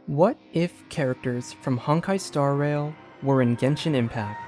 What if characters from Honkai Star Rail were in Genshin Impact?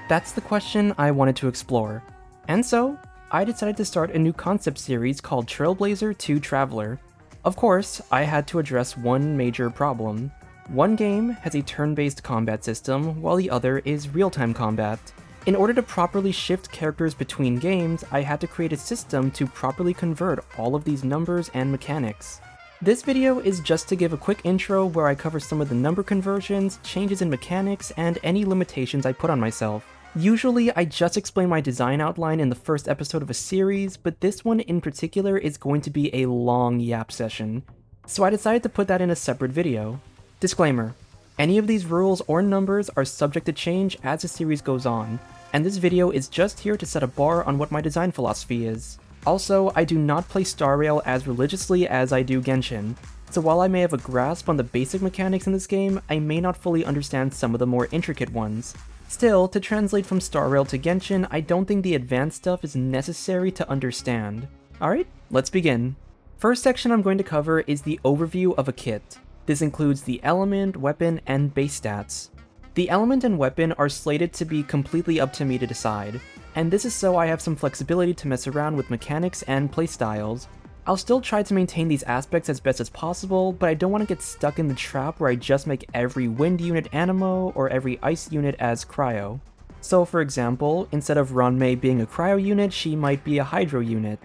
That's the question I wanted to explore. And so, I decided to start a new concept series called Trailblazer 2 Traveler. Of course, I had to address one major problem. One game has a turn-based combat system, while the other is real-time combat. In order to properly shift characters between games, I had to create a system to properly convert all of these numbers and mechanics. This video is just to give a quick intro where I cover some of the number conversions, changes in mechanics, and any limitations I put on myself. Usually, I just explain my design outline in the first episode of a series, but this one in particular is going to be a long yap session, so I decided to put that in a separate video. Disclaimer: any of these rules or numbers are subject to change as the series goes on, and this video is just here to set a bar on what my design philosophy is. Also, I do not play Star Rail as religiously as I do Genshin, so while I may have a grasp on the basic mechanics in this game, I may not fully understand some of the more intricate ones. Still, to translate from Star Rail to Genshin, I don't think the advanced stuff is necessary to understand. Alright, let's begin. First section I'm going to cover is the overview of a kit. This includes the element, weapon, and base stats. The element and weapon are slated to be completely up to me to decide, and this is so I have some flexibility to mess around with mechanics and playstyles. I'll still try to maintain these aspects as best as possible, but I don't want to get stuck in the trap where I just make every wind unit Animo or every ice unit as cryo. So for example, instead of Ranmei being a cryo unit, she might be a hydro unit.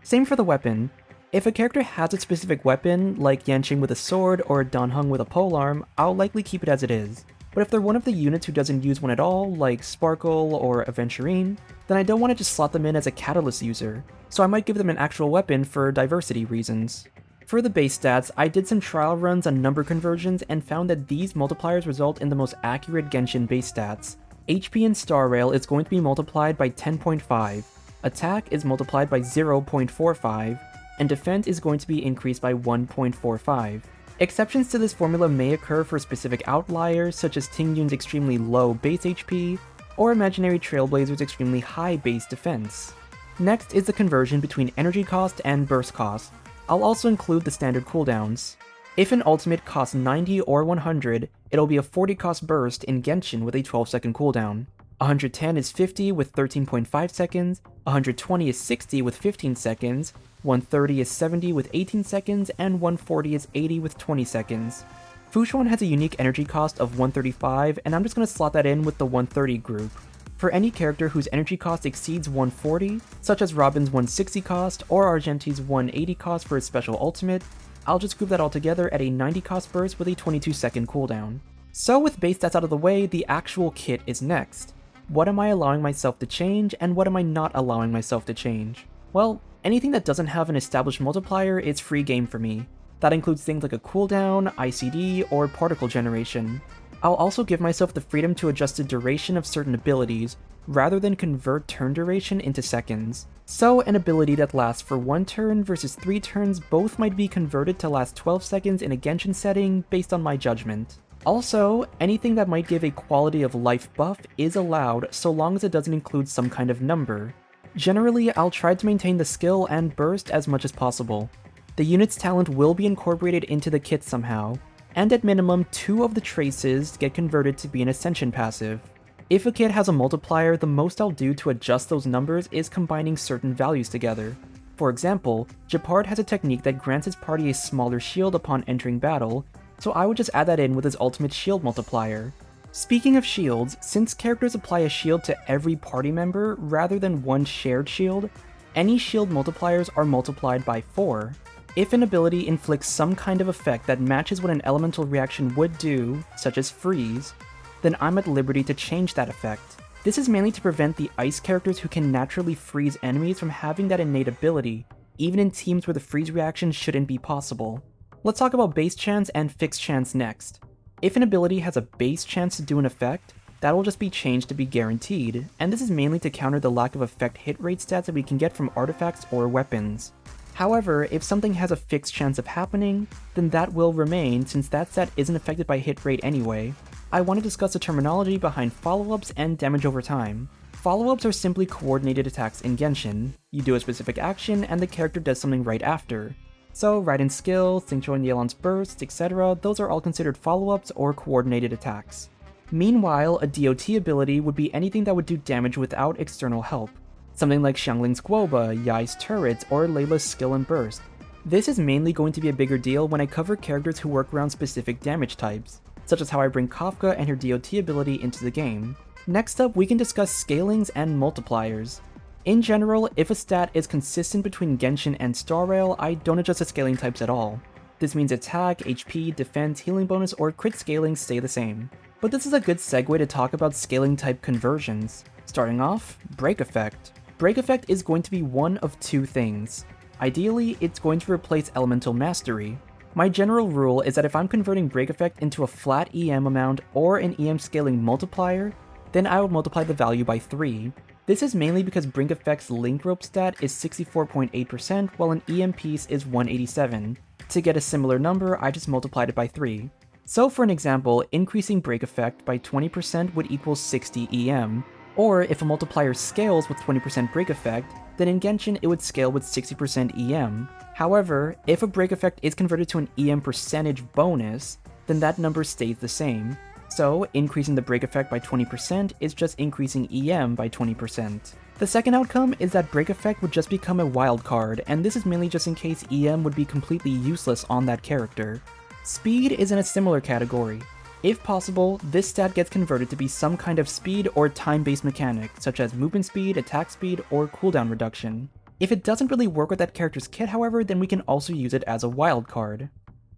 Same for the weapon. If a character has a specific weapon, like Yanqing with a sword or Danheng with a polearm, I'll likely keep it as it is. But if they're one of the units who doesn't use one at all, like Sparkle or Aventurine, then I don't want to just slot them in as a catalyst user, so I might give them an actual weapon for diversity reasons. For the base stats, I did some trial runs on number conversions and found that these multipliers result in the most accurate Genshin base stats. HP in Star Rail is going to be multiplied by 10.5, attack is multiplied by 0.45, and defense is going to be increased by 1.45. Exceptions to this formula may occur for specific outliers, such as Tingyun's extremely low base HP, or Imaginary Trailblazer's extremely high base defense. Next is the conversion between energy cost and burst cost. I'll also include the standard cooldowns. If an ultimate costs 90 or 100, it'll be a 40 cost burst in Genshin with a 12-second cooldown. 110 is 50 with 13.5 seconds, 120 is 60 with 15 seconds, 130 is 70 with 18 seconds, and 140 is 80 with 20 seconds. Fushuan has a unique energy cost of 135, and I'm just going to slot that in with the 130 group. For any character whose energy cost exceeds 140, such as Robin's 160 cost or Argenti's 180 cost for his special ultimate, I'll just group that all together at a 90 cost burst with a 22-second cooldown. So with base stats out of the way, the actual kit is next. What am I allowing myself to change, and what am I not allowing myself to change? Well, anything that doesn't have an established multiplier is free game for me. That includes things like a cooldown, ICD, or particle generation. I'll also give myself the freedom to adjust the duration of certain abilities, rather than convert turn duration into seconds. So an ability that lasts for 1 turn versus 3 turns both might be converted to last 12 seconds in a Genshin setting based on my judgment. Also, anything that might give a quality of life buff is allowed so long as it doesn't include some kind of number. Generally, I'll try to maintain the skill and burst as much as possible. The unit's talent will be incorporated into the kit somehow, and at minimum 2 of the traces get converted to be an ascension passive. If a kit has a multiplier, the most I'll do to adjust those numbers is combining certain values together. For example, Gepard has a technique that grants his party a smaller shield upon entering battle, so I would just add that in with his ultimate shield multiplier. Speaking of shields, since characters apply a shield to every party member rather than one shared shield, any shield multipliers are multiplied by 4. If an ability inflicts some kind of effect that matches what an elemental reaction would do, such as freeze, then I'm at liberty to change that effect. This is mainly to prevent the ice characters who can naturally freeze enemies from having that innate ability, even in teams where the freeze reaction shouldn't be possible. Let's talk about base chance and fixed chance next. If an ability has a base chance to do an effect, that will just be changed to be guaranteed, and this is mainly to counter the lack of effect hit rate stats that we can get from artifacts or weapons. However, if something has a fixed chance of happening, then that will remain since that stat isn't affected by hit rate anyway. I want to discuss the terminology behind follow-ups and damage over time. Follow-ups are simply coordinated attacks in Genshin. You do a specific action and the character does something right after. So Raiden's skill, Xingqiu and Yelan's burst, etc., those are all considered follow-ups or coordinated attacks. Meanwhile, a DOT ability would be anything that would do damage without external help. Something like Xiangling's Guoba, Yai's turrets, or Layla's skill and burst. This is mainly going to be a bigger deal when I cover characters who work around specific damage types, such as how I bring Kafka and her DOT ability into the game. Next up, we can discuss scalings and multipliers. In general, if a stat is consistent between Genshin and Star Rail, I don't adjust the scaling types at all. This means attack, HP, defense, healing bonus, or crit scaling stay the same. But this is a good segue to talk about scaling type conversions. Starting off, Break Effect. Break Effect is going to be one of two things. Ideally, it's going to replace Elemental Mastery. My general rule is that if I'm converting Break Effect into a flat EM amount or an EM scaling multiplier, then I would multiply the value by 3. This is mainly because Break Effect's Link Rope stat is 64.8% while an EM piece is 187. To get a similar number, I just multiplied it by 3. So for an example, increasing Break Effect by 20% would equal 60 EM, or if a multiplier scales with 20% Break Effect, then in Genshin it would scale with 60% EM. However, if a Break Effect is converted to an EM percentage bonus, then that number stays the same. So, increasing the Break Effect by 20% is just increasing EM by 20%. The second outcome is that Break Effect would just become a wildcard, and this is mainly just in case EM would be completely useless on that character. Speed is in a similar category. If possible, this stat gets converted to be some kind of speed or time-based mechanic, such as movement speed, attack speed, or cooldown reduction. If it doesn't really work with that character's kit, however, then we can also use it as a wildcard.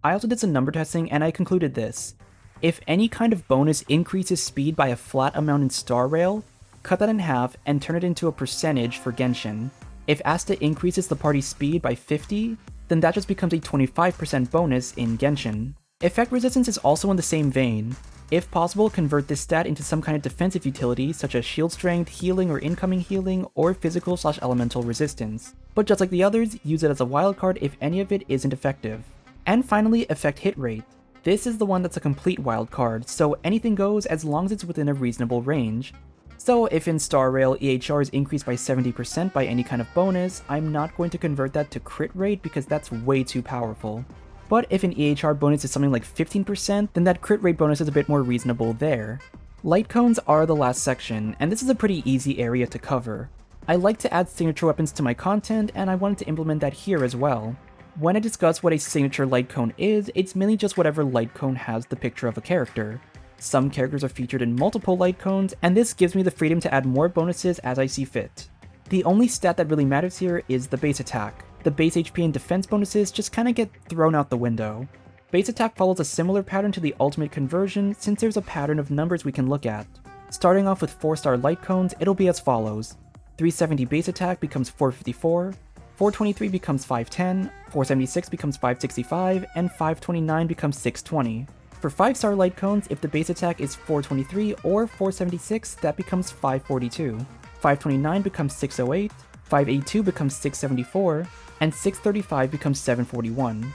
I also did some number testing and I concluded this. If any kind of bonus increases speed by a flat amount in Star Rail, cut that in half and turn it into a percentage for Genshin. If Asta increases the party's speed by 50, then that just becomes a 25% bonus in Genshin. Effect resistance is also in the same vein. If possible, convert this stat into some kind of defensive utility such as shield strength, healing or incoming healing, or physical/elemental resistance. But just like the others, use it as a wildcard if any of it isn't effective. And finally, effect hit rate. This is the one that's a complete wildcard, so anything goes as long as it's within a reasonable range. So if in Star Rail EHR is increased by 70% by any kind of bonus, I'm not going to convert that to crit rate because that's way too powerful. But if an EHR bonus is something like 15%, then that crit rate bonus is a bit more reasonable there. Light cones are the last section, and this is a pretty easy area to cover. I like to add signature weapons to my content, and I wanted to implement that here as well. When I discuss what a signature light cone is, it's mainly just whatever light cone has the picture of a character. Some characters are featured in multiple light cones, and this gives me the freedom to add more bonuses as I see fit. The only stat that really matters here is the base attack. The base HP and defense bonuses just kinda get thrown out the window. Base attack follows a similar pattern to the ultimate conversion since there's a pattern of numbers we can look at. Starting off with 4-star light cones, it'll be as follows. 370 base attack becomes 454, 423 becomes 510, 476 becomes 565, and 529 becomes 620. For 5-star light cones, if the base attack is 423 or 476, that becomes 542. 529 becomes 608, 582 becomes 674, and 635 becomes 741.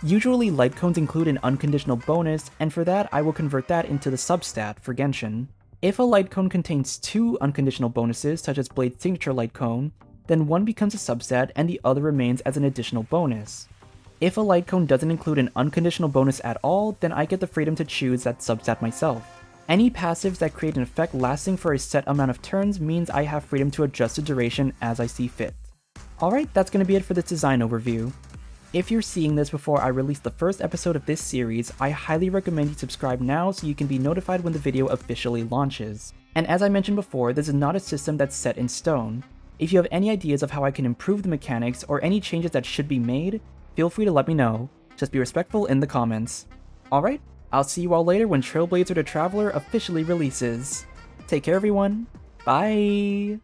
Usually light cones include an unconditional bonus, and for that I will convert that into the substat for Genshin. If a light cone contains 2 unconditional bonuses, such as Blade's signature light cone, then one becomes a substat and the other remains as an additional bonus. If a light cone doesn't include an unconditional bonus at all, then I get the freedom to choose that substat myself. Any passives that create an effect lasting for a set amount of turns means I have freedom to adjust the duration as I see fit. Alright, that's going to be it for this design overview. If you're seeing this before I release the first episode of this series, I highly recommend you subscribe now so you can be notified when the video officially launches. And as I mentioned before, this is not a system that's set in stone. If you have any ideas of how I can improve the mechanics or any changes that should be made, feel free to let me know. Just be respectful in the comments. Alright, I'll see you all later when Trailblazer the Traveler officially releases. Take care everyone, bye!